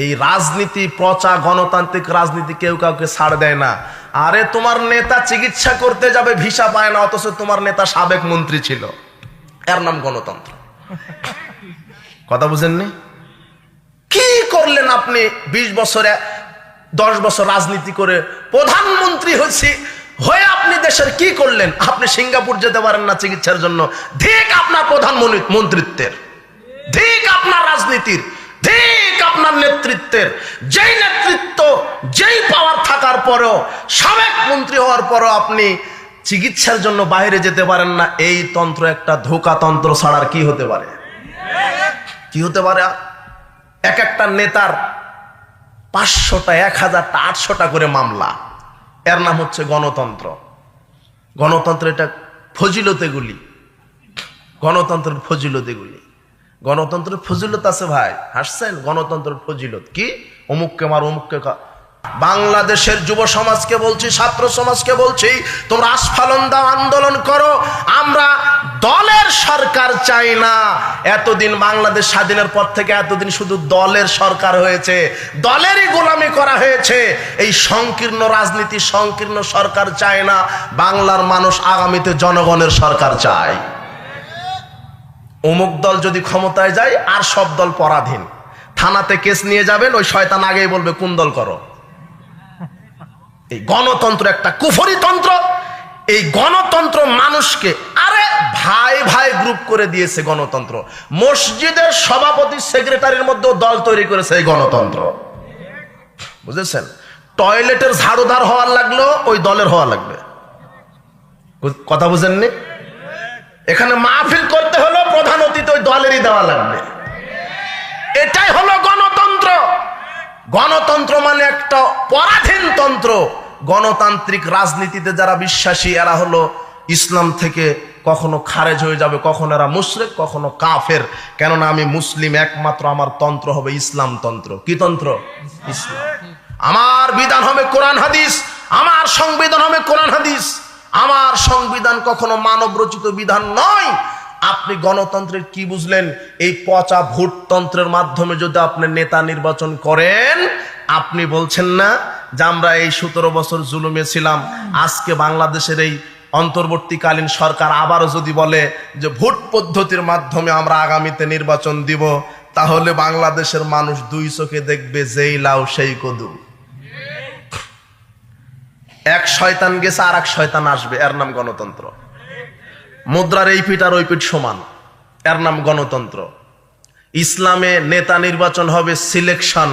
এই রাজনীতি পচা গণতান্ত্রিক রাজনীতি কেউ কাউকে ছাড় দেয় না। আরে তোমার নেতা চিকিৎসা করতে যাবে, ভিসা পায় না, অথচ তোমার নেতা সাবেক মন্ত্রী ছিল, এর নাম গণতন্ত্র। কথা বুঝেননি? কি করলেন আপনি? 20 বছরে 10 বছর রাজনীতি করে প্রধানমন্ত্রী হয়ে আপনি দেশের কি করলেন? আপনি সিঙ্গাপুর যেতে পারেন না চিকিৎসার জন্য। ঠিক আপনার প্রধানমন্ত্রিত্বের, ঠিক আপনার রাজনীতির, ঠিক আপনার নেতৃত্বের। যেই নেতৃত্ব, যেই পাওয়ার থাকার পরেও, সাবেক মন্ত্রী হওয়ার পরেও আপনি চিকিৎসার জন্য বাইরে যেতে পারেন না, এই তন্ত্র একটা ধোঁকা তন্ত্র ছাড়ার কি হতে পারে? কি হতে পারে? এক একটা নেতার 500টা, 1000টা, 800টা করে মামলা, এর নাম হচ্ছে গণতন্ত্র। গণতন্ত্র এটা ফজিলতেগুলি, গণতন্ত্রের ফজিলতেগুলি। গণতন্ত্রের ফজিলত আছে ভাই, হাসছেন? গণতন্ত্রের ফজিলত কি? অমুককে মার, অমুককে। বাংলাদেশের যুব সমাজকে বলছি, ছাত্র সমাজকে বলছি, তোমরা আস্ফালন দাও, আন্দোলন করো। আমরা দলের সরকার চাই না। এতদিন বাংলাদেশ স্বাধীনের পর থেকে এতদিন শুধু দলের সরকার হয়েছে, দলেরই গোলামি করা হয়েছে। এই সংকীর্ণ রাজনীতি, সংকীর্ণ সরকার চায় না। বাংলার মানুষ আগামীতে জনগণের সরকার চায়। অমুক দল যদি ক্ষমতায় যায় আর সব দল পরাধীন। থানাতে কেস নিয়ে যাবেন, ওই শয়তান আগেই বলবে কোন দল করো। এই গণতন্ত্র একটা কুফরি তন্ত্র। এই গণতন্ত্র মানুষকে আরে ভাই ভাই গ্রুপ করে দিয়েছে গণতন্ত্র। মসজিদের সভাপতি সেক্রেটারির মধ্যেও দল তৈরি করেছে এই গণতন্ত্র, বুঝেছেন? টয়লেটের ঝাড়ুদার হওয়ার লাগলো ওই দলের হওয়া লাগবে। কথা বুঝেননি? এখানে মাহফিল করতে হলো প্রধান অতিথি ওই দলেরই দেওয়া লাগবে। এটাই হলো গণতন্ত্র। গণতন্ত্র মানে একটা পরাধীন তন্ত্র। গণতান্ত্রিক রাজনীতিতে যারা বিশ্বাসী এরা হলো ইসলাম থেকে কখনো খারেজ হয়ে যাবে, কখনো এরা মুশরিক, কখনো কাফের। কেননা আমি মুসলিম, একমাত্র আমার তন্ত্র হবে ইসলাম তন্ত্র। কি তন্ত্র? ইসলাম। আমার বিধান হবে কোরআন হাদিস, আমার সংবিধান হবে কোরআন হাদিস। আমার সংবিধান কখনো মানব রচিত বিধান নয়। আপনি গণতন্ত্রের কি বুঝলেন? এই পচা ভোটতন্ত্রের মাধ্যমে যদি আপনি নেতা নির্বাচন করেন, আপনি বলছেন না যে আমরা এই 17 বছর জুলুমে ছিলাম, আজকে বাংলাদেশের এই অন্তর্বর্তীকালীন সরকার আবারও যদি বলে যে ভোট পদ্ধতির মাধ্যমে আমরা আগামীতে নির্বাচন দিব, তাহলে বাংলাদেশের মানুষ 2 চোখে দেখবে যেই লাউ সেই কদু। এক শয়তান গেছে আর এক শয়তান আসবে, এর নাম গণতন্ত্র। মুদ্রার এই পিঠ আর ওই পিঠ সমান, এর নাম গণতন্ত্র। ইসলামে নেতা নির্বাচন হবে সিলেকশন।